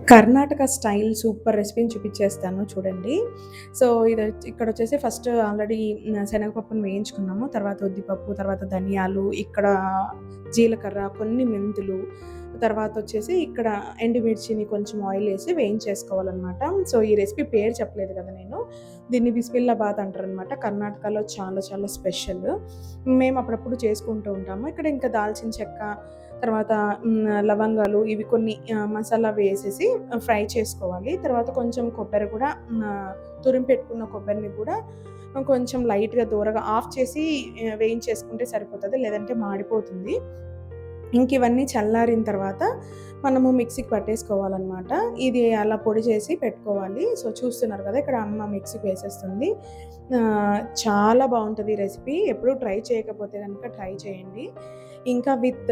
Karnataka style super రెసిపీని చూపిచ్చేస్తాను చూడండి. సో, ఇక్కడొచ్చేసి ఫస్ట్ ఆల్రెడీ శనగపప్పుని వేయించుకున్నాము. తర్వాత ఉద్దిపప్పు, తర్వాత ధనియాలు, ఇక్కడ జీలకర్ర, కొన్ని మెంతులు, తర్వాతొచ్చేసి ఇక్కడ ఎండుమిర్చిని కొంచెం ఆయిలేసి వేయించేసుకోవాలనమాట. సో, ఈ రెసిపీ పేరు చెప్పలేదు కదా నేను. దీన్ని బిస్మిల్లాబాత్ అంటారనమాట. కర్ణాటకలో చాలా చాలా స్పెషల్. మేము అప్పుడప్పుడు చేసుకుంటూ ఉంటాము. ఇక్కడ ఇంకా దాల్చిన చెక్క, తర్వాత లవంగాలు ఇవి కొన్ని మసాలా వేసేసి ఫ్రై చేసుకోవాలి. తర్వాత కొంచెం కొబ్బరి కూడా తురిమి పెట్టుకున్న కొబ్బరిని కూడా కొంచెం లైట్‌గా దూరగా ఆఫ్ చేసి వేయించేసుకుంటే సరిపోతది. లేదంటే మాడిపోతుంది. ఇవన్నీ చల్లారిన తర్వాత మనము మిక్సీకి పట్టేసుకోవాలనమాట. ఇది అలా పొడి చేసి పెట్టుకోవాలి. సో, చూస్తున్నారు కదా! ఇక్కడ అమ్మ మిక్సీకి వేసేస్తుంది. చాలా బావుంటది ఈ రెసిపీ. ఎప్పుడూ ట్రై చేయకపోతే గనుక ట్రై చేయండి. ఇంకా విత్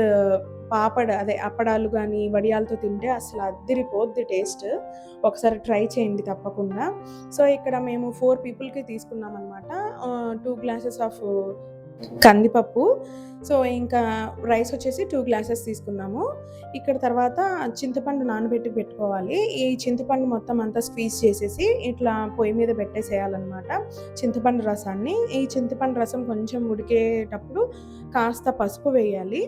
పాపడ్ అదే అప్పడాలు గానీ, వడియాలతో తింటే అసలు అద్దిరిపోద్ది టేస్ట్. ఒకసారి ట్రై చేయండి తప్పకుండా. సో, ఇక్కడ మేము 4 పీపుల్‌కి తీసుకున్నామనమాట. 2 గ్లాసెస్ ఆఫ్ కందిపప్పు. సో, ఇంకా రైస్ వచ్చేసి 2 గ్లాసెస్ తీసుకున్నాము. ఇక్కడ తర్వాత చింతపండు నానబెట్టి పెట్టుకోవాలి. ఈ చింతపండు మొత్తం అంతా స్క్వీజ్ చేసేసి ఇట్లా పొయ్యి మీద పెట్టేసేయాలనమాట చింతపండు రసాన్ని. ఈ చింతపండు రసం కొంచెం ఉడికేటప్పుడు కాస్త పసుపు వేయాలి.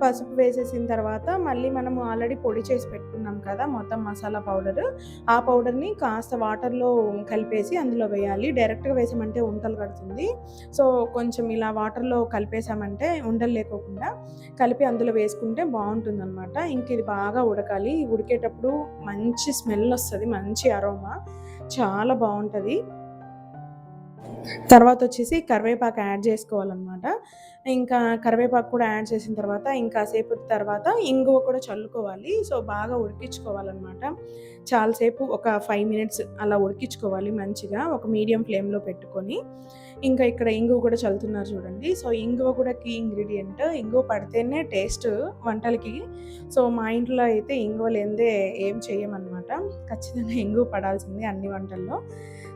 పసుపు వేసేసిన తర్వాత మళ్ళీ మనము ఆల్రెడీ పొడి చేసి పెట్టుకున్నాం కదా! మొత్తం మసాలా పౌడరు. ఆ పౌడర్‌ని కాస్త వాటర్‌లో కలిపేసి అందులో వేయాలి. డైరెక్ట్‌గా వేసామంటే ఉండలు కడుతుంది. సో, కొంచెం ఇలా వాటర్‌లో కలిపేసామంటే ఉండలు లేకోకుండా కలిపి అందులో వేసుకుంటే బావుంటుందనమాట. ఇది బాగా ఉడకాలి. ఉడికేటప్పుడు మంచి స్మెల్ ఒస్తది. మంచి అరోమా చాలా బావుంటది. తర్వాతొచ్చేసి కరివేపాకు యాడ్ జేసుకోవాలనమాట. ఇంకా కరివేపాకు కూడా యాడ్ చేసిన తర్వాత ఇంకాసేపటి తర్వాత ఇంగువ కూడా చల్లుకోవాలి. సో, బాగా ఉడికించుకోవాలనమాట. చాలా సేపు ఒక 5 మినిట్స్ అలా ఉడికించుకోవాలి మంచిగా. ఒక మీడియం ఫ్లేమ్‌లో పెట్టుకొని. ఇంకా ఇక్కడ ఇంగువ కూడా చల్లుతున్నారు చూడండి. సో, ఇంగువ కూడా కీ ఇంగ్రీడియెంట్. ఇంగువ పడితేనే టేస్ట్ వంటలకి. సో, మా ఇంట్లో అయితే ఇంగువ లేనిదే ఏం చెయ్యమనమాట. ఖచ్చితంగా ఇంగువ పడాల్సిందే అన్ని వంటల్లో.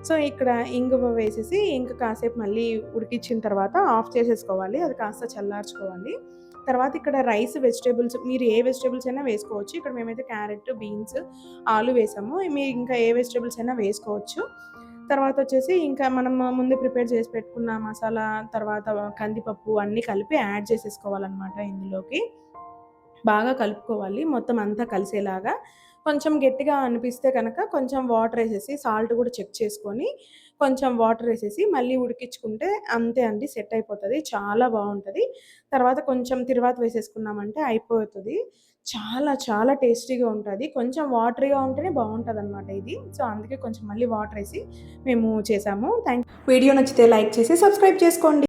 సో, ఇక్కడ ఇంగువ వేసేసి ఇంకా కాసేపు మళ్ళీ ఉడికిచ్చిన తర్వాత ఆఫ్ చేసేసుకోవాలి. అది కాస్త చల్లార్చుకోవాలి. తర్వాత ఇక్కడ రైస్, వెజిటబుల్స్ మీరు ఏ వెజిటబుల్స్ అయినా వేసుకోవచ్చు. ఇక్కడ మేమైతే క్యారెట్, బీన్స్, ఆలు వేసాము. మీరు ఇంకా ఏ వెజిటబుల్స్ అయినా వేసుకోవచ్చు. తర్వాతొచ్చేసి ఇంకా మనం ముందే ప్రిపేర్ చేసి పెట్టుకున్న మసాలా, తర్వాత కందిపప్పు అన్నీ కలిపి యాడ్ చేసేసుకోవాలనమాట ఇందులోకి. బాగా కలుపుకోవాలి మొత్తం అంతా కలిసేలాగా. కొంచెం గట్టిగా అనిపిస్తే కనుక కొంచెం వాటరేసేసి సాల్ట్ కూడా చెక్ చేసుకొని కొంచెం వాటరేసేసి మళ్ళీ ఉడికించుకుంటే అంతే అండి, సెట్ అయిపోతది. చాలా బావుంటది. తర్వాత కొంచెం తిరువాత వేసేసుకున్నామంటే అయిపోతది. చాలా చాలా టేస్టీగా ఉంటది. కొంచెం వాటరీగా ఉంటేనే బావుంటదనమాట ఇది. సో, అందుకే కొంచెం మళ్ళీ వాటరేసి మేము చేసాము. వీడియో నచ్చితే లైక్ చేసి సబ్స్క్రైబ్ చేసుకోండి.